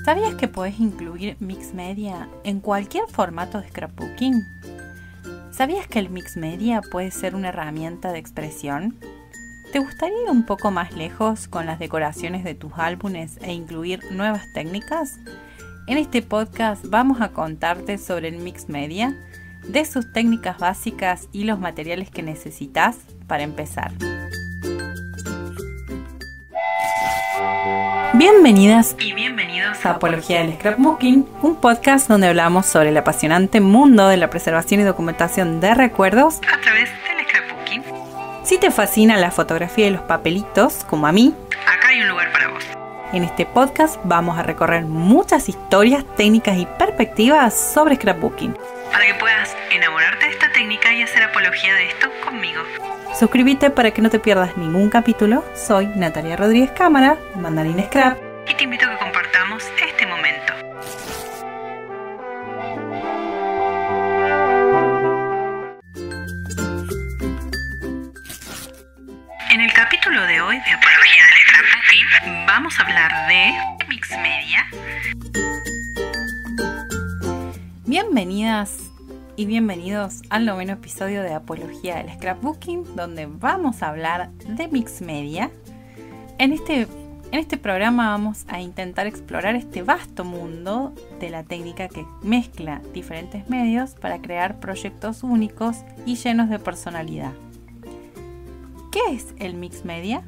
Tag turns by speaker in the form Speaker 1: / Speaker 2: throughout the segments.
Speaker 1: ¿Sabías que podés incluir Mixed Media en cualquier formato de scrapbooking? ¿Sabías que el Mixed Media puede ser una herramienta de expresión? ¿Te gustaría ir un poco más lejos con las decoraciones de tus álbumes e incluir nuevas técnicas? En este podcast vamos a contarte sobre el Mixed Media, de sus técnicas básicas y los materiales que necesitas para empezar. Bienvenidas y bienvenidos a Apología del Scrapbooking, un podcast donde hablamos sobre el apasionante mundo de la preservación y documentación de recuerdos a través del scrapbooking. Si te fascina la fotografía y los papelitos, como a mí, acá hay un lugar para vos. En este podcast vamos a recorrer muchas historias, técnicas y perspectivas sobre scrapbooking, para que puedas enamorarte de esta técnica y hacer apología de esto conmigo. Suscríbete para que no te pierdas ningún capítulo. Soy Natalia Rodríguez Cámara, Mandarín Scrap, y te invito a que compartamos este momento. En el capítulo de hoy de Apología del Scrapbooking vamos a hablar de Mixed Media. Bienvenidas y bienvenidos al 9º episodio de Apología del Scrapbooking, donde vamos a hablar de Mixed Media. En este programa vamos a intentar explorar este vasto mundo de la técnica que mezcla diferentes medios para crear proyectos únicos y llenos de personalidad. ¿Qué es el Mixed Media?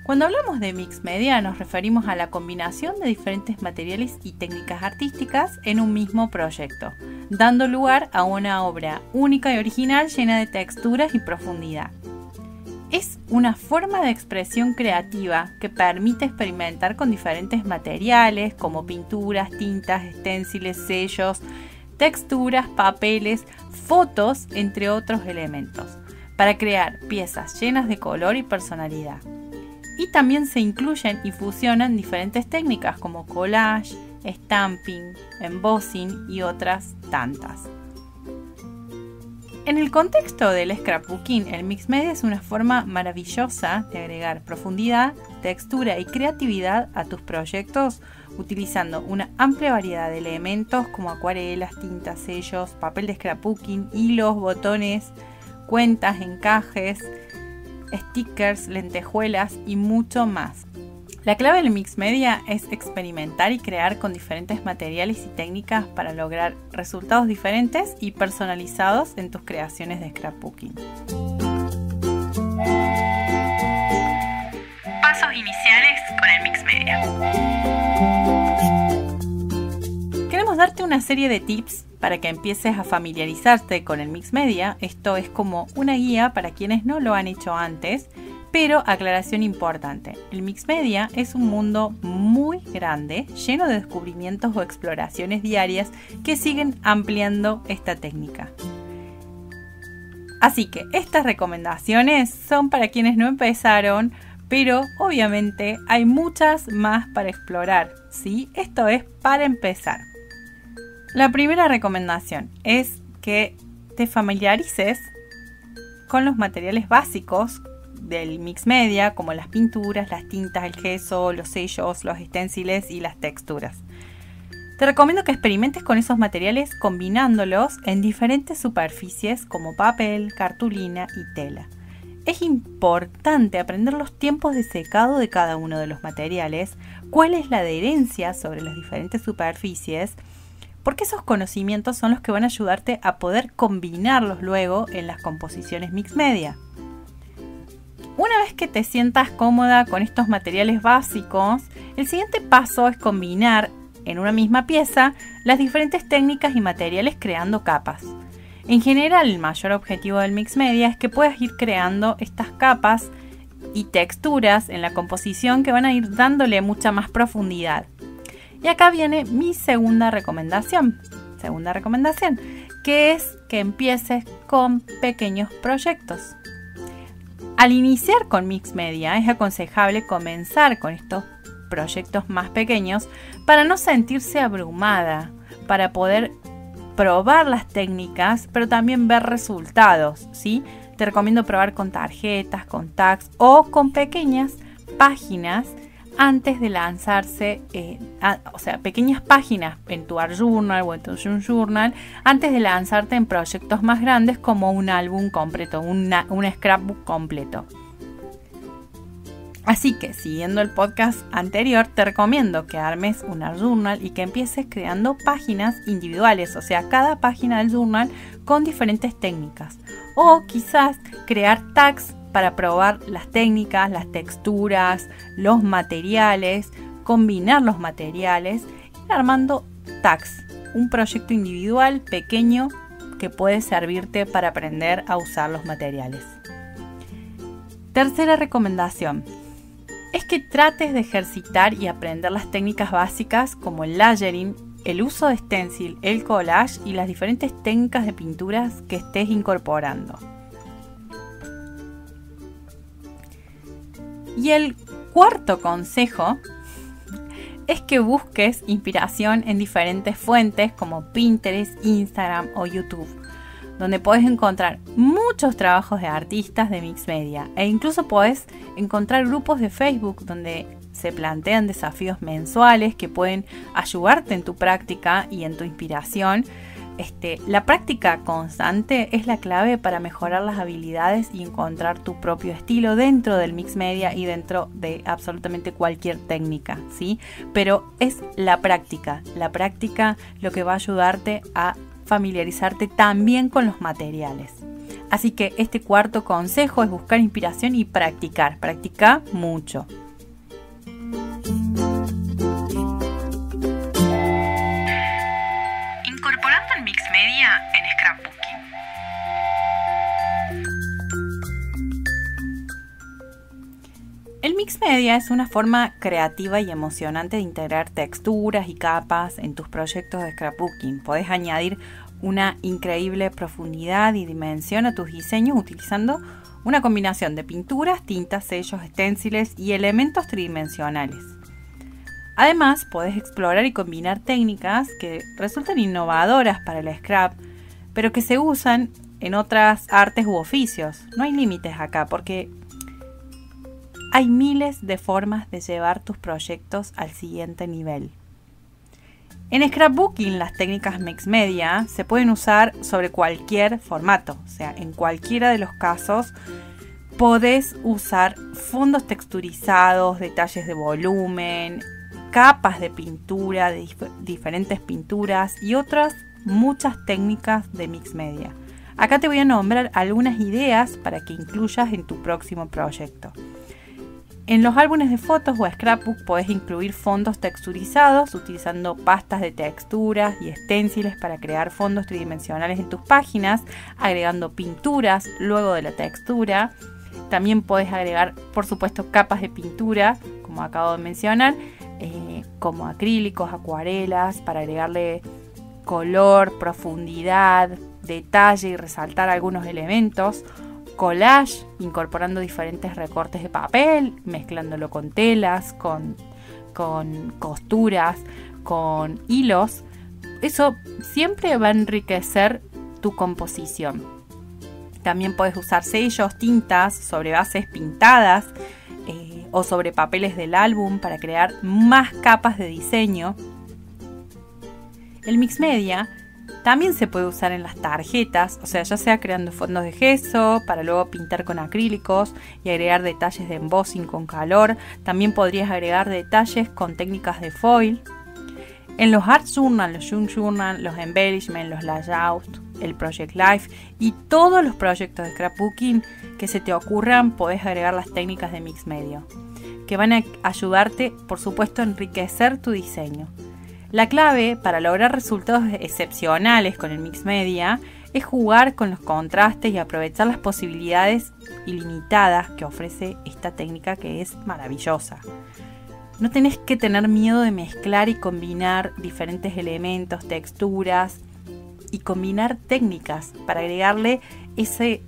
Speaker 1: Cuando hablamos de Mixed Media nos referimos a la combinación de diferentes materiales y técnicas artísticas en un mismo proyecto, dando lugar a una obra única y original llena de texturas y profundidad. Es una forma de expresión creativa que permite experimentar con diferentes materiales como pinturas, tintas, esténciles, sellos, texturas, papeles, fotos, entre otros elementos, para crear piezas llenas de color y personalidad. Y también se incluyen y fusionan diferentes técnicas como collage, stamping, embossing y otras tantas. En el contexto del scrapbooking, el Mixed Media es una forma maravillosa de agregar profundidad, textura y creatividad a tus proyectos utilizando una amplia variedad de elementos como acuarelas, tintas, sellos, papel de scrapbooking, hilos, botones, cuentas, encajes, stickers, lentejuelas y mucho más. La clave del Mixed Media es experimentar y crear con diferentes materiales y técnicas para lograr resultados diferentes y personalizados en tus creaciones de scrapbooking. Pasos iniciales con el Mixed Media. Queremos darte una serie de tips para que empieces a familiarizarte con el Mixed Media. Esto es como una guía para quienes no lo han hecho antes, pero aclaración importante, el Mixed Media es un mundo muy grande, lleno de descubrimientos o exploraciones diarias que siguen ampliando esta técnica. Así que estas recomendaciones son para quienes no empezaron, pero obviamente hay muchas más para explorar, ¿sí? Esto es para empezar. La primera recomendación es que te familiarices con los materiales básicos del Mixed Media, como las pinturas, las tintas, el gesso, los sellos, los esténciles y las texturas. Te recomiendo que experimentes con esos materiales combinándolos en diferentes superficies como papel, cartulina y tela. Es importante aprender los tiempos de secado de cada uno de los materiales, cuál es la adherencia sobre las diferentes superficies, porque esos conocimientos son los que van a ayudarte a poder combinarlos luego en las composiciones Mixed Media. Una vez que te sientas cómoda con estos materiales básicos, el siguiente paso es combinar en una misma pieza las diferentes técnicas y materiales creando capas. En general, el mayor objetivo del Mixed Media es que puedas ir creando estas capas y texturas en la composición que van a ir dándole mucha más profundidad. Y acá viene mi segunda recomendación, que es que empieces con pequeños proyectos. Al iniciar con Mixed Media es aconsejable comenzar con estos proyectos más pequeños para no sentirse abrumada, para poder probar las técnicas, pero también ver resultados, ¿sí? Te recomiendo probar con tarjetas, con tags o con pequeñas páginas antes de lanzarse, pequeñas páginas en tu Art Journal o en tu Zoom Journal, antes de lanzarte en proyectos más grandes como un álbum completo, un scrapbook completo. Así que, siguiendo el podcast anterior, te recomiendo que armes un Art Journal y que empieces creando páginas individuales, o sea, cada página del journal con diferentes técnicas. O quizás crear tags para probar las técnicas, las texturas, los materiales, combinar los materiales, ir armando tags, un proyecto individual pequeño que puede servirte para aprender a usar los materiales. Tercera recomendación es que trates de ejercitar y aprender las técnicas básicas como el layering, el uso de stencil, el collage y las diferentes técnicas de pinturas que estés incorporando. Y el cuarto consejo es que busques inspiración en diferentes fuentes como Pinterest, Instagram o YouTube, donde puedes encontrar muchos trabajos de artistas de Mixed Media e incluso puedes encontrar grupos de Facebook donde se plantean desafíos mensuales que pueden ayudarte en tu práctica y en tu inspiración. La práctica constante es la clave para mejorar las habilidades y encontrar tu propio estilo dentro del Mixed Media y dentro de absolutamente cualquier técnica, ¿sí? Pero es la práctica lo que va a ayudarte a familiarizarte también con los materiales. Así que este cuarto consejo es buscar inspiración y practicar mucho. Incorporando el Mixed Media en scrapbooking. El Mixed Media es una forma creativa y emocionante de integrar texturas y capas en tus proyectos de scrapbooking. Podés añadir una increíble profundidad y dimensión a tus diseños utilizando una combinación de pinturas, tintas, sellos, esténciles y elementos tridimensionales. Además, podés explorar y combinar técnicas que resultan innovadoras para el scrap, pero que se usan en otras artes u oficios. No hay límites acá porque hay miles de formas de llevar tus proyectos al siguiente nivel. En scrapbooking, las técnicas Mixed Media se pueden usar sobre cualquier formato, o sea, en cualquiera de los casos podés usar fondos texturizados, detalles de volumen, capas de pintura, de diferentes pinturas y otras muchas técnicas de Mixed Media. Acá te voy a nombrar algunas ideas para que incluyas en tu próximo proyecto. En los álbumes de fotos o scrapbook podés incluir fondos texturizados utilizando pastas de texturas y esténciles para crear fondos tridimensionales en tus páginas, agregando pinturas luego de la textura. También podés agregar, por supuesto, capas de pintura, como acabo de mencionar, como acrílicos, acuarelas, para agregarle color, profundidad, detalle y resaltar algunos elementos. Collage, incorporando diferentes recortes de papel, mezclándolo con telas, con costuras, con hilos. Eso siempre va a enriquecer tu composición. También puedes usar sellos, tintas sobre bases pintadas o sobre papeles del álbum para crear más capas de diseño. El Mixed Media también se puede usar en las tarjetas, o sea, ya sea creando fondos de gesso para luego pintar con acrílicos y agregar detalles de embossing con calor. También podrías agregar detalles con técnicas de foil. En los Art Journal, los Zoom Journal, los Embellishment, los Layout, el Project Life y todos los proyectos de scrapbooking que se te ocurran, podés agregar las técnicas de Mixed Media, que van a ayudarte, por supuesto, a enriquecer tu diseño. La clave para lograr resultados excepcionales con el Mixed Media es jugar con los contrastes y aprovechar las posibilidades ilimitadas que ofrece esta técnica, que es maravillosa. No tenés que tener miedo de mezclar y combinar diferentes elementos, texturas y combinar técnicas para agregarle ese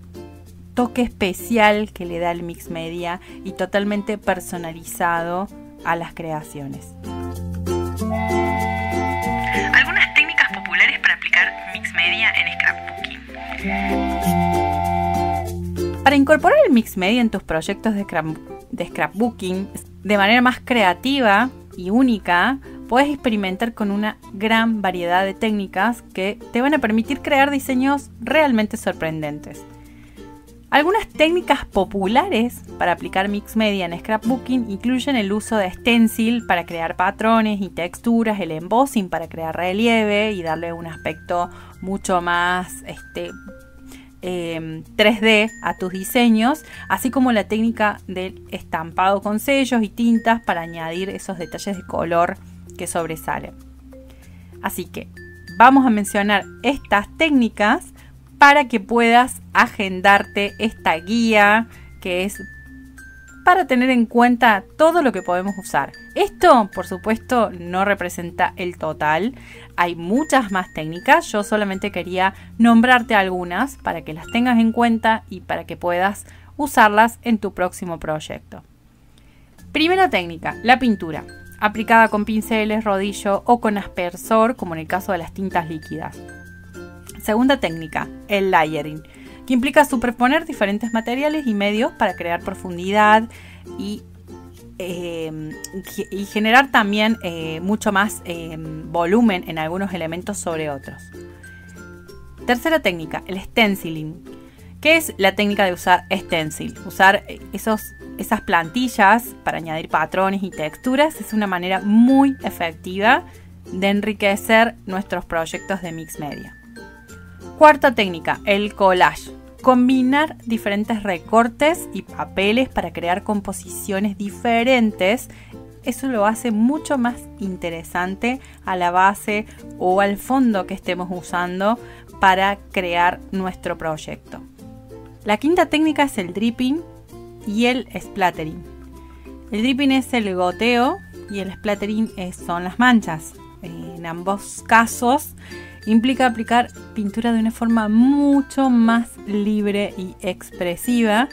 Speaker 1: toque especial que le da el Mixed Media y totalmente personalizado a las creaciones. Algunas técnicas populares para aplicar Mixed Media en scrapbooking. Para incorporar el Mixed Media en tus proyectos de scrapbooking, de manera más creativa y única, puedes experimentar con una gran variedad de técnicas que te van a permitir crear diseños realmente sorprendentes. Algunas técnicas populares para aplicar Mixed Media en scrapbooking incluyen el uso de stencil para crear patrones y texturas, el embossing para crear relieve y darle un aspecto mucho más 3D a tus diseños, así como la técnica del estampado con sellos y tintas para añadir esos detalles de color que sobresalen. Así que vamos a mencionar estas técnicas para que puedas agendarte esta guía, que es para tener en cuenta todo lo que podemos usar. Esto, por supuesto, no representa el total. Hay muchas más técnicas. Yo solamente quería nombrarte algunas para que las tengas en cuenta y para que puedas usarlas en tu próximo proyecto. Primera técnica, la pintura, aplicada con pinceles, rodillo o con aspersor, como en el caso de las tintas líquidas. Segunda técnica, el layering, que implica superponer diferentes materiales y medios para crear profundidad y generar también mucho más volumen en algunos elementos sobre otros. Tercera técnica, el stenciling, que es la técnica de usar stencil. Usar esas plantillas para añadir patrones y texturas es una manera muy efectiva de enriquecer nuestros proyectos de Mixed Media. Cuarta técnica, el collage. Combinar diferentes recortes y papeles para crear composiciones diferentes. Eso lo hace mucho más interesante a la base o al fondo que estemos usando para crear nuestro proyecto. La quinta técnica es el dripping y el splattering. El dripping es el goteo y el splattering son las manchas. En ambos casos implica aplicar pintura de una forma mucho más libre y expresiva,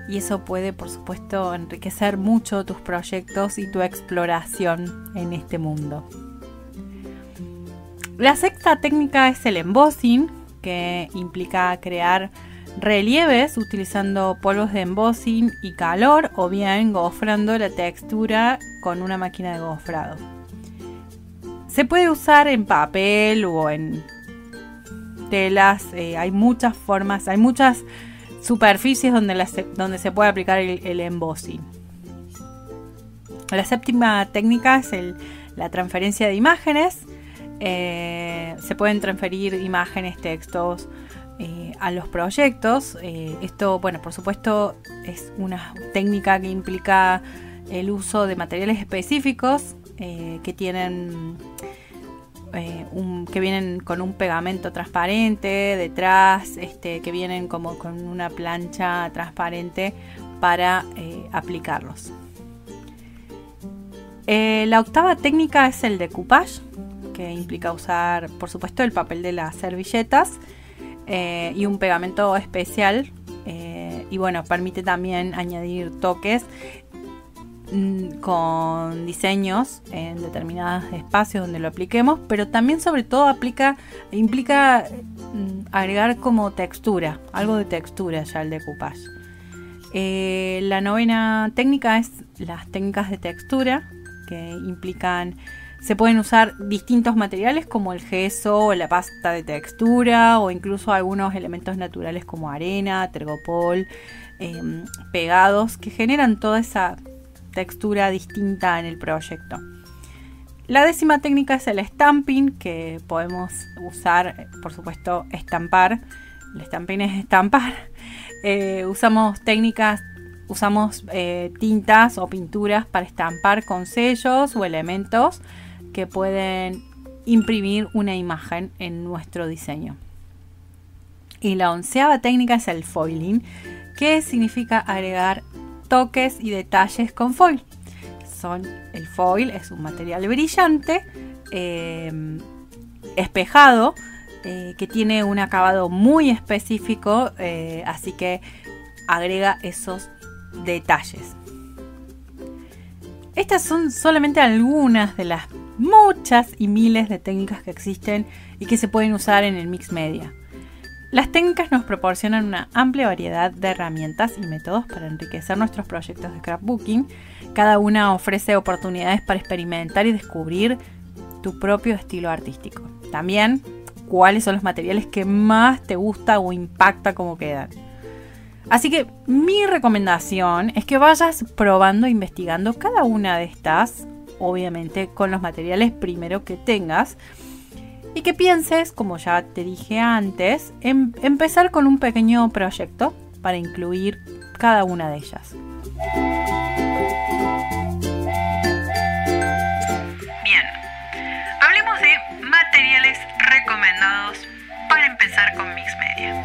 Speaker 1: y eso puede, por supuesto, enriquecer mucho tus proyectos y tu exploración en este mundo. La sexta técnica es el embossing, que implica crear relieves utilizando polvos de embossing y calor, o bien gofrando la textura con una máquina de gofrado. Se puede usar en papel o en telas, hay muchas formas, hay muchas superficies donde se puede aplicar el embossing. La séptima técnica es la transferencia de imágenes. Se pueden transferir imágenes, textos a los proyectos. Esto, bueno, por supuesto, es una técnica que implica el uso de materiales específicos que tienen que vienen con un pegamento transparente detrás, que vienen como con una plancha transparente para aplicarlos. La octava técnica es el decoupage, que implica usar, por supuesto, el papel de las servilletas y un pegamento especial, y bueno, permite también añadir toques con diseños en determinados espacios donde lo apliquemos, pero también sobre todo implica agregar como textura, algo de textura ya el decoupage. La novena técnica es las técnicas de textura, que implican, se pueden usar distintos materiales como el gesso o la pasta de textura, o incluso algunos elementos naturales como arena, tergopol, pegados, que generan toda esa textura distinta en el proyecto. La décima técnica es el stamping, que podemos usar, por supuesto, estampar. El stamping es estampar. Usamos tintas o pinturas para estampar con sellos o elementos que pueden imprimir una imagen en nuestro diseño. Y la onceava técnica es el foiling, que significa agregar toques y detalles con foil. El foil es un material brillante, espejado, que tiene un acabado muy específico, así que agrega esos detalles. Estas son solamente algunas de las muchas y miles de técnicas que existen y que se pueden usar en el Mixed Media. Las técnicas nos proporcionan una amplia variedad de herramientas y métodos para enriquecer nuestros proyectos de scrapbooking. Cada una ofrece oportunidades para experimentar y descubrir tu propio estilo artístico. También, cuáles son los materiales que más te gusta o impacta cómo quedan. Así que mi recomendación es que vayas probando e investigando cada una de estas, obviamente con los materiales primero que tengas, y que pienses, como ya te dije antes, en empezar con un pequeño proyecto para incluir cada una de ellas. Bien, hablemos de materiales recomendados para empezar con Mix Media.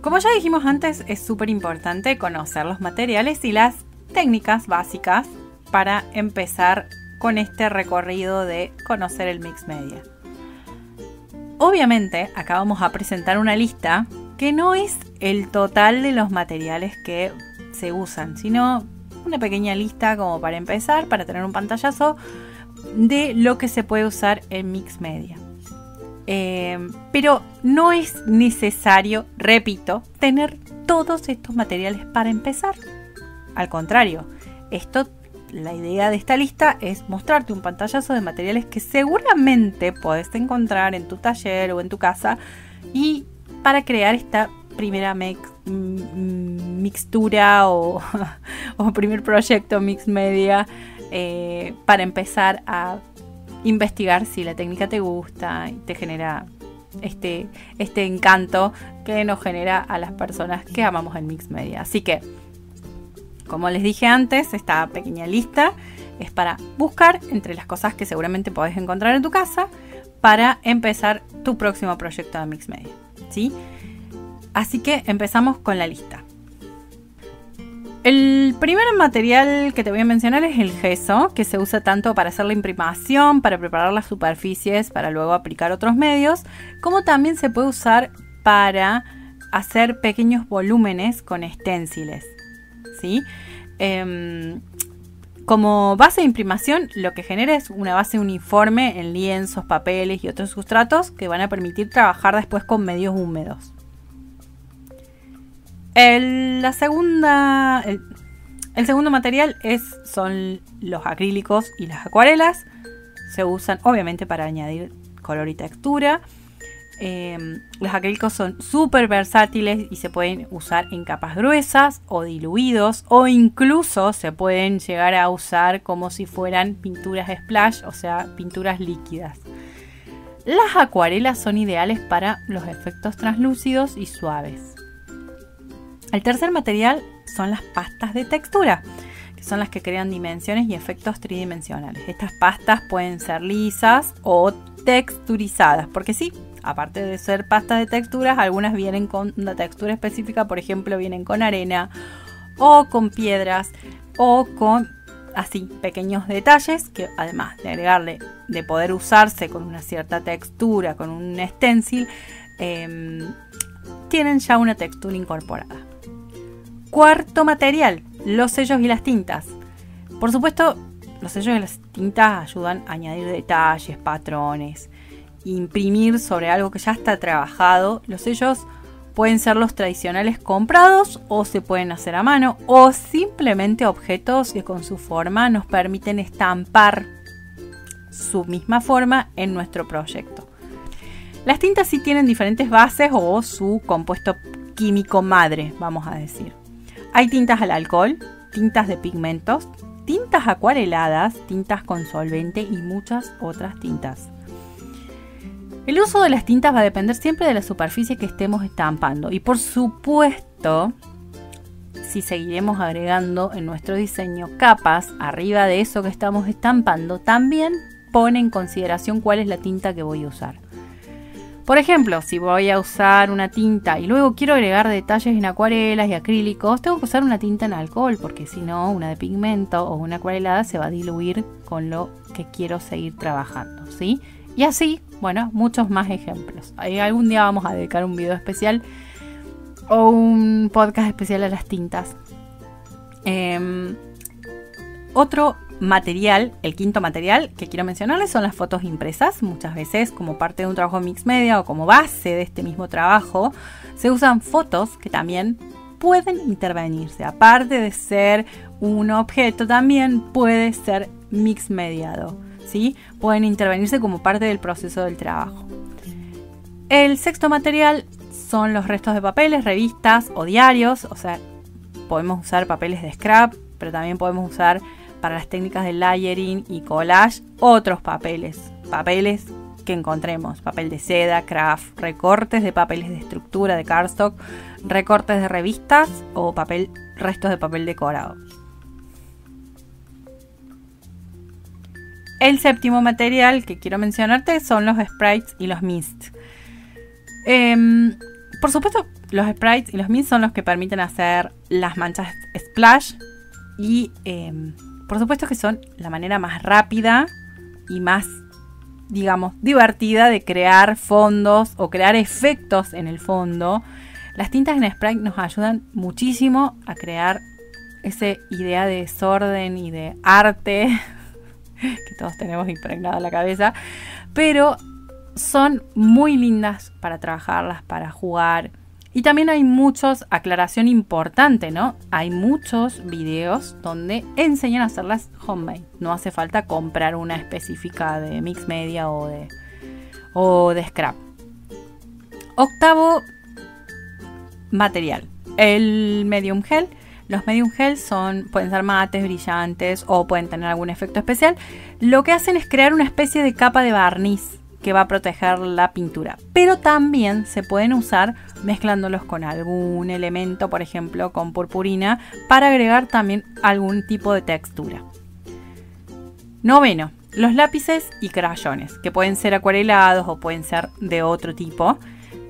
Speaker 1: Como ya dijimos antes, es súper importante conocer los materiales y las técnicas básicas para empezar con este recorrido de conocer el Mix Media. Obviamente, acá vamos a presentar una lista que no es el total de los materiales que se usan, sino una pequeña lista como para empezar, para tener un pantallazo de lo que se puede usar en Mix Media. Pero no es necesario, repito, tener todos estos materiales para empezar. Al contrario, la idea de esta lista es mostrarte un pantallazo de materiales que seguramente podés encontrar en tu taller o en tu casa, y para crear esta primera mixtura o primer proyecto Mix Media, para empezar a investigar si la técnica te gusta y te genera este encanto que nos genera a las personas que amamos el Mix Media. Así que, como les dije antes, esta pequeña lista es para buscar entre las cosas que seguramente podés encontrar en tu casa para empezar tu próximo proyecto de Mix Media, ¿sí? Así que empezamos con la lista. El primer material que te voy a mencionar es el gesso, que se usa tanto para hacer la imprimación, para preparar las superficies, para luego aplicar otros medios, como también se puede usar para hacer pequeños volúmenes con esténciles, ¿sí? Como base de imprimación, lo que genera es una base uniforme en lienzos, papeles y otros sustratos que van a permitir trabajar después con medios húmedos. El segundo material son los acrílicos y las acuarelas. Se usan obviamente para añadir color y textura. Los acrílicos son súper versátiles y se pueden usar en capas gruesas o diluidos, o incluso se pueden llegar a usar como si fueran pinturas splash, o sea, pinturas líquidas. Las acuarelas son ideales para los efectos translúcidos y suaves. El tercer material son las pastas de textura, que son las que crean dimensiones y efectos tridimensionales. Estas pastas pueden ser lisas o texturizadas, porque sí, aparte de ser pastas de texturas, algunas vienen con una textura específica. Por ejemplo, vienen con arena o con piedras o con así pequeños detalles que, además de agregarle, de poder usarse con una cierta textura, con un stencil, tienen ya una textura incorporada. Cuarto material, los sellos y las tintas. Por supuesto, los sellos y las tintas ayudan a añadir detalles, patrones, imprimir sobre algo que ya está trabajado. Los sellos pueden ser los tradicionales comprados o se pueden hacer a mano, o simplemente objetos que con su forma nos permiten estampar su misma forma en nuestro proyecto. Las tintas sí tienen diferentes bases o su compuesto químico madre, vamos a decir. Hay tintas al alcohol, tintas de pigmentos, tintas acuareladas, tintas con solvente y muchas otras tintas. El uso de las tintas va a depender siempre de la superficie que estemos estampando, y por supuesto, si seguiremos agregando en nuestro diseño capas arriba de eso que estamos estampando, también pone en consideración cuál es la tinta que voy a usar. Por ejemplo, si voy a usar una tinta y luego quiero agregar detalles en acuarelas y acrílicos, tengo que usar una tinta en alcohol, porque si no, una de pigmento o una acuarelada se va a diluir con lo que quiero seguir trabajando, ¿sí? Y así, bueno, muchos más ejemplos. Algún día vamos a dedicar un video especial o un podcast especial a las tintas. Otro material, el quinto material que quiero mencionarles son las fotos impresas. Muchas veces como parte de un trabajo mixed media o como base de este mismo trabajo se usan fotos que también pueden intervenirse. Aparte de ser un objeto, también puede ser mixed mediado, ¿sí? Pueden intervenirse como parte del proceso del trabajo. El sexto material son los restos de papeles, revistas o diarios. O sea, podemos usar papeles de scrap, pero también podemos usar para las técnicas de layering y collage otros papeles que encontremos: papel de seda, craft, recortes de papeles de estructura de cardstock, recortes de revistas o restos de papel decorado. El séptimo material que quiero mencionarte son los sprites y los mists. Por supuesto, los sprites y los mists son los que permiten hacer las manchas splash y por supuesto que son la manera más rápida y más, digamos, divertida de crear fondos o crear efectos en el fondo. Las tintas en sprite nos ayudan muchísimo a crear esa idea de desorden y de arte que todos tenemos impregnado en la cabeza, pero son muy lindas para trabajarlas, para jugar. Y también hay aclaración importante, ¿no? Hay muchos videos donde enseñan a hacerlas homemade. No hace falta comprar una específica de mixed media o de scrap. Octavo material, el medium gel. Los medium gel pueden ser mates, brillantes o pueden tener algún efecto especial. Lo que hacen es crear una especie de capa de barniz que va a proteger la pintura, pero también se pueden usar mezclándolos con algún elemento, por ejemplo con purpurina, para agregar también algún tipo de textura. Noveno, los lápices y crayones, que pueden ser acuarelados o pueden ser de otro tipo,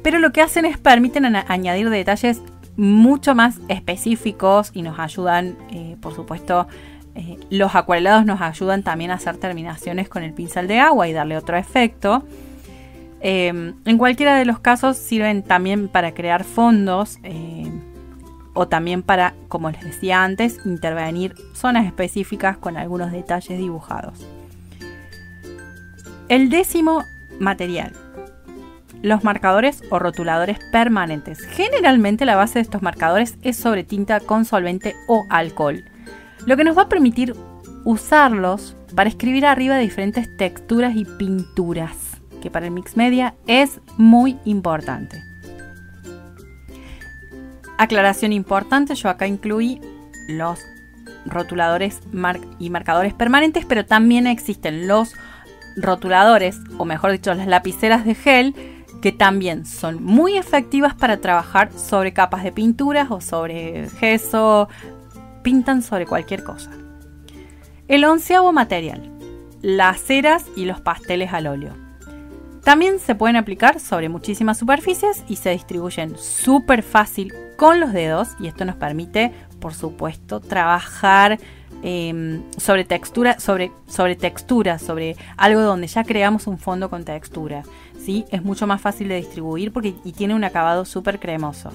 Speaker 1: pero lo que hacen es permiten añadir detalles mucho más específicos y nos ayudan, por supuesto, los acuarelados nos ayudan también a hacer terminaciones con el pincel de agua y darle otro efecto. En cualquiera de los casos sirven también para crear fondos o también para, como les decía antes, intervenir zonas específicas con algunos detalles dibujados. El décimo material, los marcadores o rotuladores permanentes. Generalmente la base de estos marcadores es sobre tinta con solvente o alcohol, lo que nos va a permitir usarlos para escribir arriba de diferentes texturas y pinturas, que para el mixed media es muy importante. Aclaración importante, yo acá incluí los rotuladores y marcadores permanentes, pero también existen los rotuladores, o mejor dicho, las lapiceras de gel, que también son muy efectivas para trabajar sobre capas de pinturas o sobre gesso. Pintan sobre cualquier cosa. El onceavo material, las ceras y los pasteles al óleo. También se pueden aplicar sobre muchísimas superficies y se distribuyen súper fácil con los dedos, y esto nos permite, por supuesto, trabajar sobre textura, sobre algo donde ya creamos un fondo con textura, ¿sí? Es mucho más fácil de distribuir y tiene un acabado súper cremoso.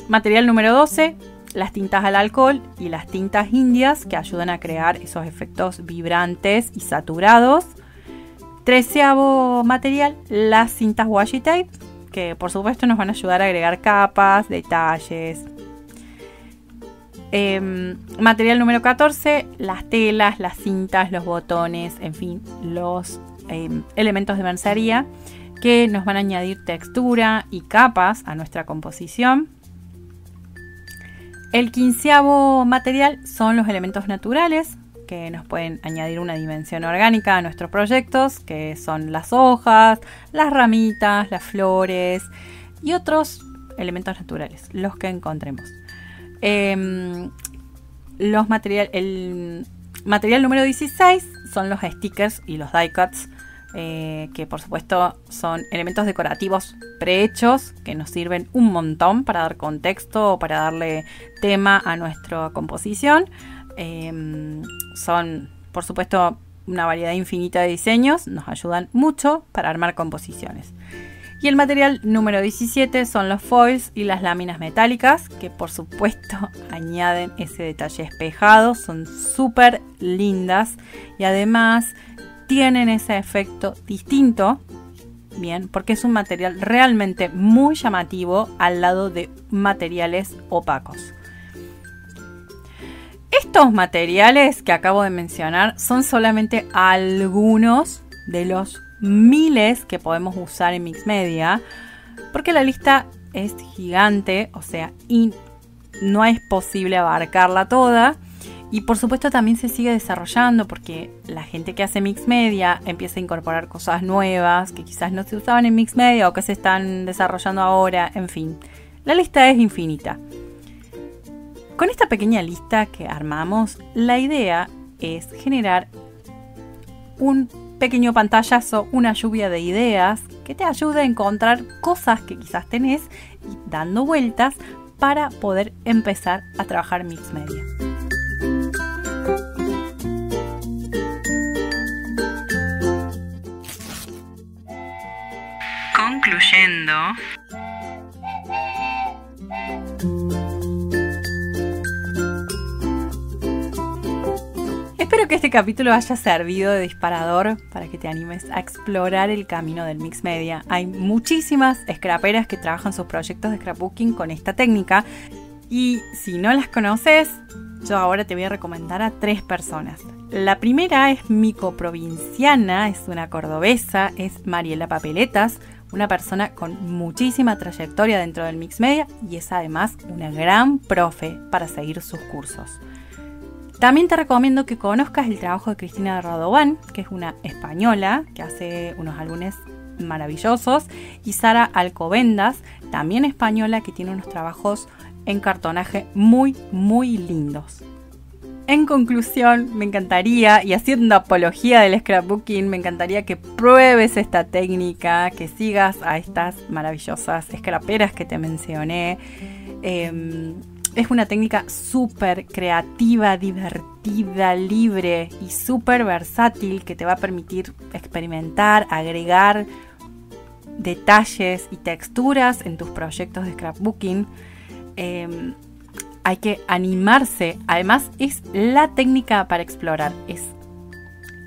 Speaker 1: Material número 12, las tintas al alcohol y las tintas indias, que ayudan a crear esos efectos vibrantes y saturados. 13avo material, las cintas washi tape, que por supuesto nos van a ayudar a agregar capas, detalles. Material número 14, las telas, las cintas, los botones, en fin, los elementos de mercería que nos van a añadir textura y capas a nuestra composición. El 15avo material son los elementos naturales, que nos pueden añadir una dimensión orgánica a nuestros proyectos, que son las hojas, las ramitas, las flores y otros elementos naturales, los que encontremos. El material número 16 son los stickers y los die cuts, que por supuesto son elementos decorativos prehechos que nos sirven un montón para dar contexto o para darle tema a nuestra composición. Son por supuesto una variedad infinita de diseños, nos ayudan mucho para armar composiciones. Y el material número 17 son los foils y las láminas metálicas, que por supuesto añaden ese detalle espejado, son súper lindas y además tienen ese efecto distinto, bien, porque es un material realmente muy llamativo al lado de materiales opacos. Estos materiales que acabo de mencionar son solamente algunos de los miles que podemos usar en Mixed Media, porque la lista es gigante, o sea, y no es posible abarcarla toda. Y por supuesto también se sigue desarrollando porque la gente que hace Mixed Media empieza a incorporar cosas nuevas que quizás no se usaban en Mixed Media o que se están desarrollando ahora, en fin. La lista es infinita. Con esta pequeña lista que armamos, la idea es generar un pequeño pantallazo, una lluvia de ideas que te ayude a encontrar cosas que quizás tenés y dando vueltas para poder empezar a trabajar Mixed Media. Concluyendo, espero que este capítulo haya servido de disparador para que te animes a explorar el camino del Mixed Media. Hay muchísimas scraperas que trabajan sus proyectos de scrapbooking con esta técnica y si no las conoces, yo ahora te voy a recomendar a 3 personas. La primera es mi coprovinciana, es una cordobesa, es Mariela Papeletas, una persona con muchísima trayectoria dentro del Mixed Media y es además una gran profe para seguir sus cursos. También te recomiendo que conozcas el trabajo de Cristina Radovan, que es una española que hace unos álbumes maravillosos, y Sara Alcobendas, también española, que tiene unos trabajos en cartonaje muy, muy lindos. En conclusión, me encantaría, y haciendo apología del scrapbooking, me encantaría que pruebes esta técnica, que sigas a estas maravillosas scraperas que te mencioné. Es una técnica súper creativa, divertida, libre y súper versátil que te va a permitir experimentar, agregar detalles y texturas en tus proyectos de scrapbooking. Hay que animarse. Además, es la técnica para explorar. Es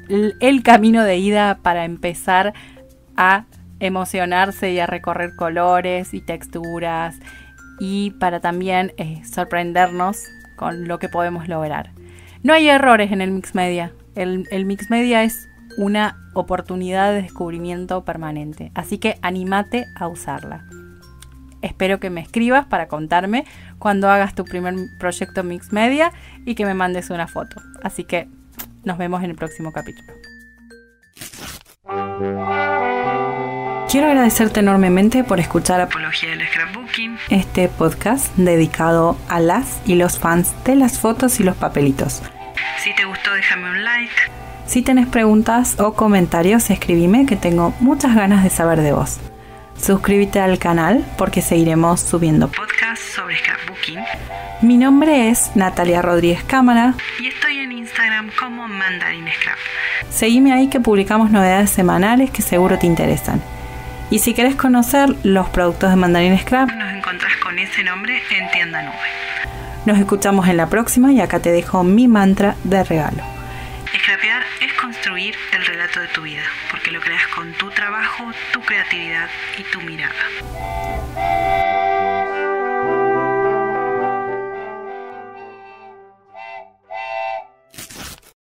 Speaker 1: el camino de ida para empezar a emocionarse y a recorrer colores y texturas. Y para también sorprendernos con lo que podemos lograr. No hay errores en el Mixed Media. El Mixed Media es una oportunidad de descubrimiento permanente. Así que anímate a usarla. Espero que me escribas para contarme cuando hagas tu primer proyecto Mixed Media y que me mandes una foto. Así que nos vemos en el próximo capítulo. Quiero agradecerte enormemente por escuchar Apología del Scrapbooking, este podcast dedicado a las y los fans de las fotos y los papelitos. Si te gustó, déjame un like. Si tenés preguntas o comentarios, escribime, que tengo muchas ganas de saber de vos. Suscríbete al canal porque seguiremos subiendo podcasts sobre scrapbooking. Mi nombre es Natalia Rodríguez Cámara y estoy en Instagram como Mandarin Scrap. Seguime ahí que publicamos novedades semanales que seguro te interesan. Y si querés conocer los productos de Mandarin Scrap, nos encontrás con ese nombre en Tienda Nube. Nos escuchamos en la próxima y acá te dejo mi mantra de regalo. Scrapear es construir el relato de tu vida, porque lo creas con tu trabajo, tu creatividad y tu mirada.